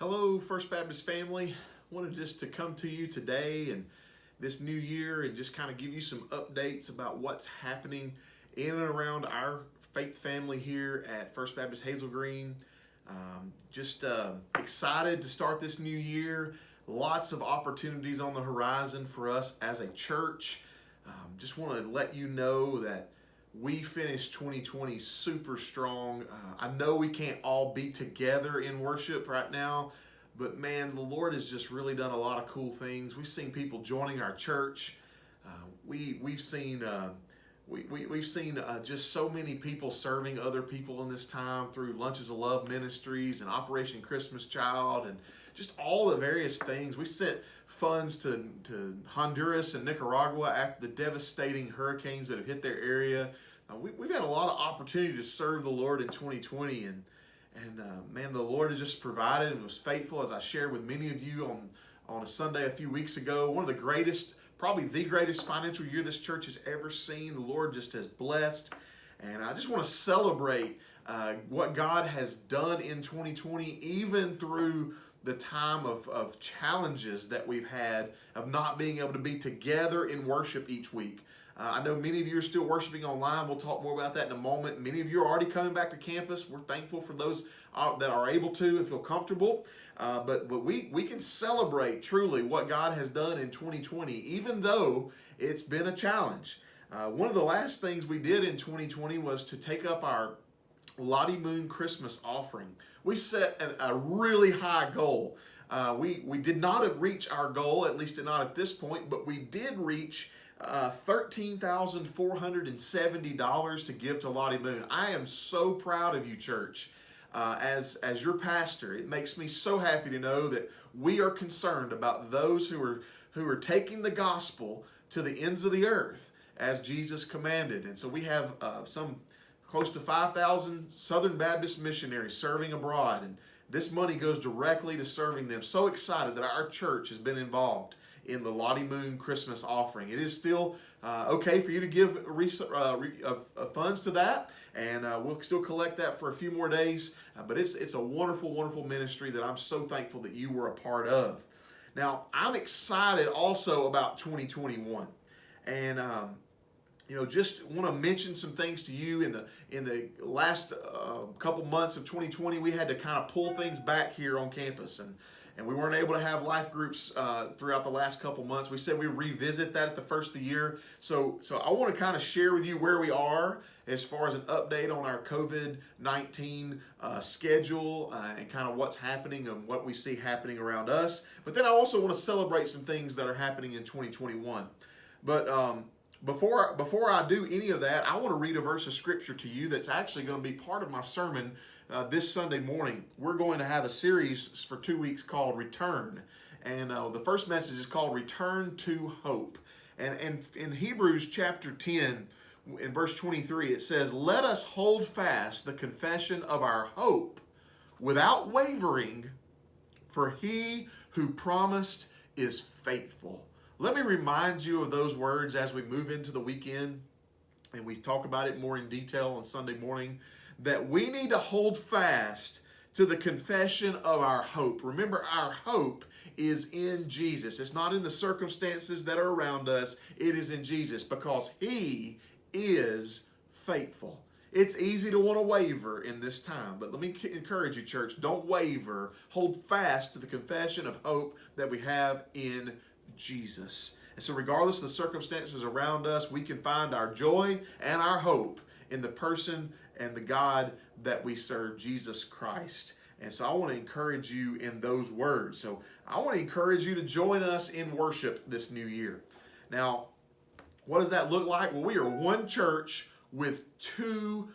Hello, First Baptist family. Wanted just to come to you today and this new year and just kind of give you some updates about what's happening in and around our faith family here at First Baptist Hazel Green. Just excited to start this new year. Lots of opportunities on the horizon for us as a church. Just want to let you know that we finished 2020 super strong. I know we can't all be together in worship right now, but man, the Lord has just really done a lot of cool things. We've seen people joining our church. We've seen we've seen just so many people serving other people in this time through Lunches of Love Ministries and Operation Christmas Child and just all the various things. We sent funds to Honduras and Nicaragua after the devastating hurricanes that have hit their area. We've had a lot of opportunity to serve the Lord in 2020, and man, the Lord has just provided and was faithful, as I shared with many of you on a Sunday a few weeks ago. One of the greatest, probably the greatest financial year this church has ever seen. The Lord just has blessed, and I just want to celebrate what God has done in 2020, even through the time of challenges that we've had of not being able to be together in worship each week. I know many of you are still worshiping online. We'll talk more about that in a moment. Many of you are already coming back to campus. We're thankful for those that are able to and feel comfortable. But we can celebrate truly what God has done in 2020, even though it's been a challenge. One of the last things we did in 2020 was to take up our Lottie Moon Christmas offering. We set a really high goal. We did not reach our goal, at least not at this point, but we did reach $13,470 to give to Lottie Moon. I am so proud of you, church. As your pastor, it makes me so happy to know that we are concerned about those who are taking the gospel to the ends of the earth as Jesus commanded. And so we have some close to 5,000 Southern Baptist missionaries serving abroad, and this money goes directly to serving them. So excited that our church has been involved in the Lottie Moon Christmas offering. It is still okay for you to give funds to that, and we'll still collect that for a few more days. But it's a wonderful, wonderful ministry that I'm so thankful that you were a part of. Now, I'm excited also about 2021, and just want to mention some things to you. In the last couple months of 2020, we had to kind of pull things back here on campus, and we weren't able to have life groups throughout the last couple months. We said we revisit that at the first of the year. So I want to kind of share with you where we are as far as an update on our COVID-19 schedule and kind of what's happening and what we see happening around us. But then I also want to celebrate some things that are happening in 2021. But before I do any of that, I want to read a verse of scripture to you that's actually going to be part of my sermon this Sunday morning. We're going to have a series for 2 weeks called Return. And the first message is called Return to Hope. And in Hebrews chapter 10, in verse 23, it says, "Let us hold fast the confession of our hope without wavering, for he who promised is faithful." Let me remind you of those words as we move into the weekend, and we talk about it more in detail on Sunday morning, that we need to hold fast to the confession of our hope. Remember, our hope is in Jesus. It's not in the circumstances that are around us. It is in Jesus, because he is faithful. It's easy to want to waver in this time, but let me encourage you, church, don't waver. Hold fast to the confession of hope that we have in Jesus. And so regardless of the circumstances around us, we can find our joy and our hope in the person and the God that we serve, Jesus Christ. And so I want to encourage you in those words. So I want to encourage you to join us in worship this new year. Now, what does that look like? Well, we are one church with two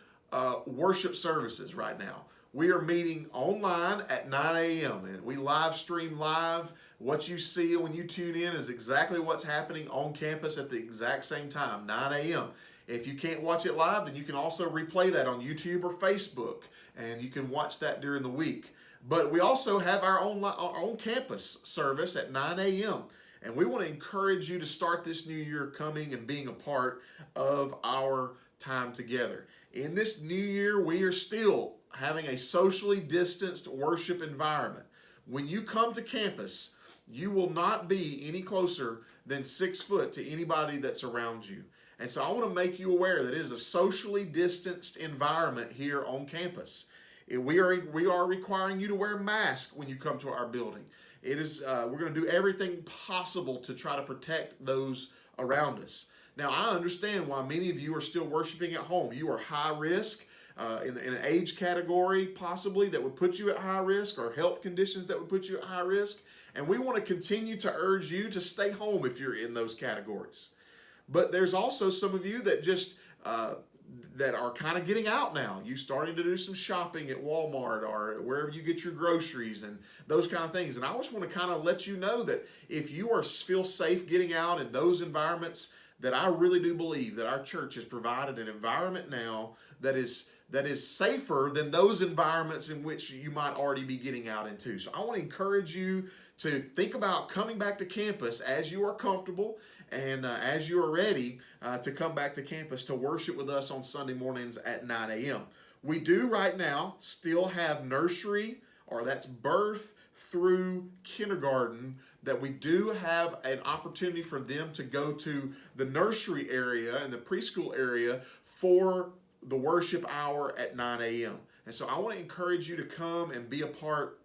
worship services right now. We are meeting online at 9 a.m. and we live stream live. What you see when you tune in is exactly what's happening on campus at the exact same time, 9 a.m. If you can't watch it live, then you can also replay that on YouTube or Facebook, and you can watch that during the week. But we also have our own campus service at 9 a.m. And we want to encourage you to start this new year coming and being a part of our time together. In this new year, we are still having a socially distanced worship environment. When you come to campus, you will not be any closer than 6 foot to anybody that's around you. And so I want to make you aware that it is a socially distanced environment here on campus. We are requiring you to wear a mask when you come to our building. It is we're going to do everything possible to try to protect those around us. Now, I understand why many of you are still worshiping at home. You are high risk in an age category possibly that would put you at high risk, or health conditions that would put you at high risk. And we want to continue to urge you to stay home if you're in those categories. But there's also some of you that just that are kind of getting out now. You starting to do some shopping at Walmart or wherever you get your groceries and those kind of things. And I just want to kind of let you know that if you feel safe getting out in those environments, that I really do believe that our church has provided an environment now that is safer than those environments in which you might already be getting out into. So I want to encourage you to think about coming back to campus as you are comfortable and as you are ready to come back to campus to worship with us on Sunday mornings at 9 a.m. We do right now still have nursery, or that's birth through kindergarten, that we do have an opportunity for them to go to the nursery area and the preschool area for the worship hour at 9 a.m. And so I want to encourage you to come and be a part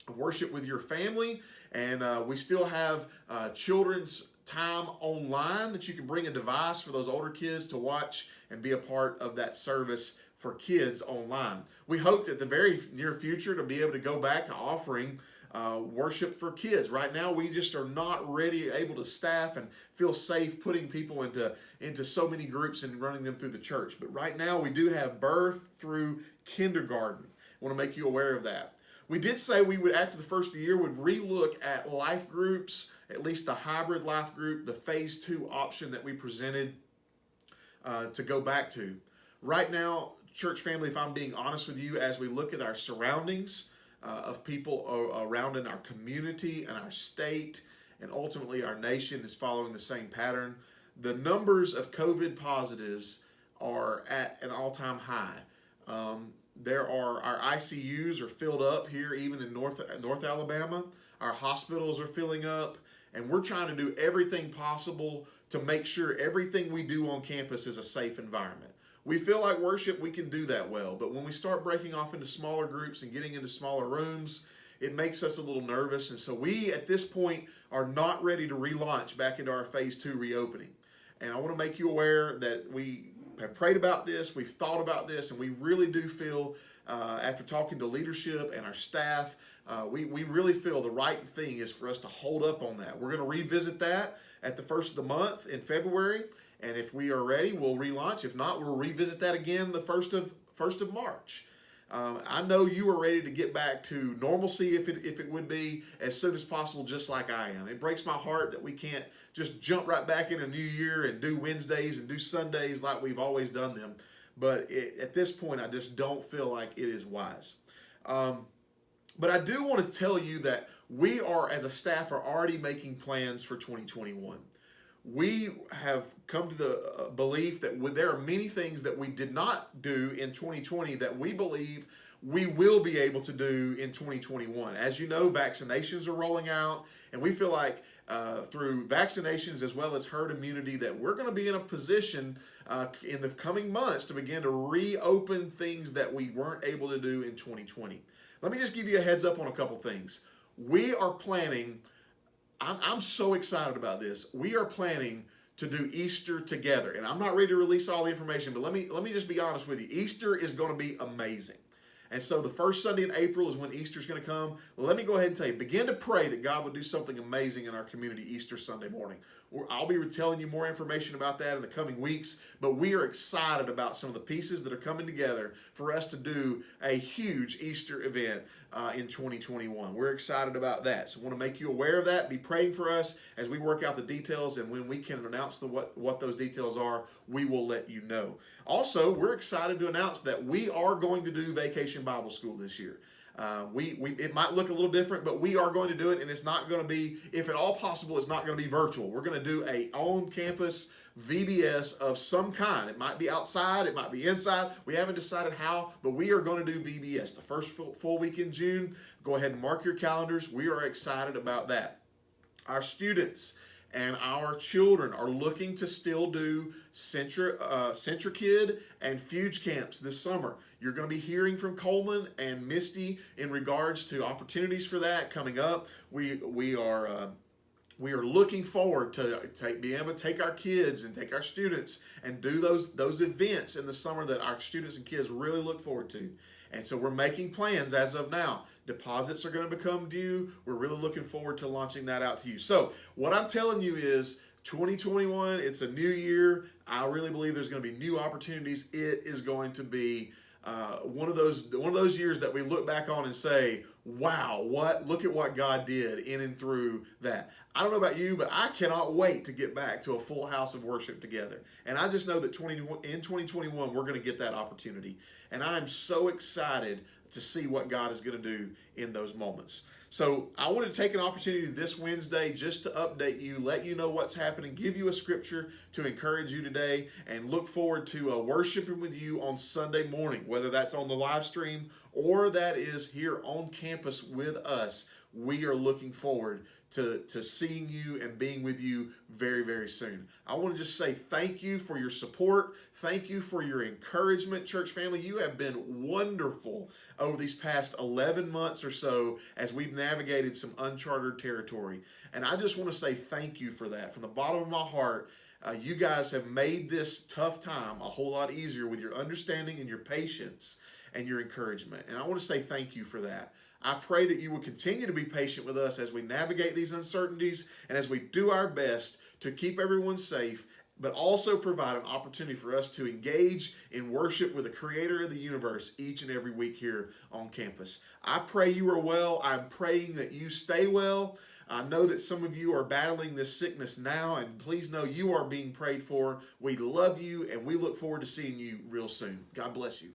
of worship with your family. And we still have children's time online that you can bring a device for those older kids to watch and be a part of that service for kids online. We hope at the very near future to be able to go back to offering worship for kids. Right now, we just are not able to staff and feel safe putting people into so many groups and running them through the church. But right now, we do have birth through kindergarten. I want to make you aware of that. We did say we would, after the first of the year, would relook at life groups, at least the hybrid life group, the phase 2 option that we presented to go back to. Right now, church family, if I'm being honest with you, as we look at our surroundings of people around in our community and our state, and ultimately our nation is following the same pattern, the numbers of COVID positives are at an all-time high. Our ICUs are filled up here, even in North Alabama. Our hospitals are filling up, and we're trying to do everything possible to make sure everything we do on campus is a safe environment. We feel like worship, we can do that well, but when we start breaking off into smaller groups and getting into smaller rooms, it makes us a little nervous. And so we, at this point, are not ready to relaunch back into our phase 2 reopening. And I want to make you aware that we have prayed about this, we've thought about this, and we really do feel, after talking to leadership and our staff, we really feel the right thing is for us to hold up on that. We're going to revisit that at the first of the month in February, and if we are ready, we'll relaunch. If not, we'll revisit that again the first of March. I know you are ready to get back to normalcy, if it would be, as soon as possible, just like I am. It breaks my heart that we can't just jump right back in a new year and do Wednesdays and do Sundays like we've always done them. But at this point, I just don't feel like it is wise. But I do want to tell you that we are, as a staff, are already making plans for 2021. We have come to the belief that there are many things that we did not do in 2020 that we believe we will be able to do in 2021. As you know, vaccinations are rolling out, and we feel like through vaccinations as well as herd immunity that we're going to be in a position in the coming months to begin to reopen things that we weren't able to do in 2020. Let me just give you a heads up on a couple things. We are planning, I'm so excited about this. We are planning to do Easter together. And I'm not ready to release all the information, but let me just be honest with you. Easter is going to be amazing. And so the first Sunday in April is when Easter is going to come. Let me go ahead and tell you, begin to pray that God would do something amazing in our community Easter Sunday morning. I'll be telling you more information about that in the coming weeks, but we are excited about some of the pieces that are coming together for us to do a huge Easter event in 2021. We're excited about that. So I want to make you aware of that. Be praying for us as we work out the details, and when we can announce what those details are, we will let you know. Also, we're excited to announce that we are going to do Vacation Bible School this year. It might look a little different, but we are going to do it, and it's not going to be, if at all possible, it's not going to be virtual. We're going to do a on-campus VBS of some kind. It might be outside, it might be inside. We haven't decided how, but we are going to do VBS the first full week in June. Go ahead and mark your calendars. We are excited about that. Our students and our children are looking to still do CentraKid and Fuge camps this summer. You're going to be hearing from Coleman and Misty in regards to opportunities for that coming up. We are looking forward to being able to take our kids and take our students and do those events in the summer that our students and kids really look forward to. And so we're making plans as of now. Deposits are going to become due. We're really looking forward to launching that out to you. So what I'm telling you is 2021, it's a new year. I really believe there's going to be new opportunities. It is going to be one of those years that we look back on and say, wow, look at what God did in and through that. I don't know about you, but I cannot wait to get back to a full house of worship together. And I just know that in 2021, we're going to get that opportunity. And I'm so excited to see what God is going to do in those moments. So I wanted to take an opportunity this Wednesday just to update you, let you know what's happening, give you a scripture to encourage you today, and look forward to worshiping with you on Sunday morning, whether that's on the live stream or that is here on campus with us. We are looking forward to seeing you and being with you very, very soon. I want to just say thank you for your support. Thank you for your encouragement, church family. You have been wonderful over these past 11 months or so as we've navigated some uncharted territory. And I just want to say thank you for that. From the bottom of my heart, you guys have made this tough time a whole lot easier with your understanding and your patience and your encouragement. And I want to say thank you for that. I pray that you will continue to be patient with us as we navigate these uncertainties and as we do our best to keep everyone safe, but also provide an opportunity for us to engage in worship with the Creator of the universe each and every week here on campus. I pray you are well. I'm praying that you stay well. I know that some of you are battling this sickness now, and please know you are being prayed for. We love you, and we look forward to seeing you real soon. God bless you.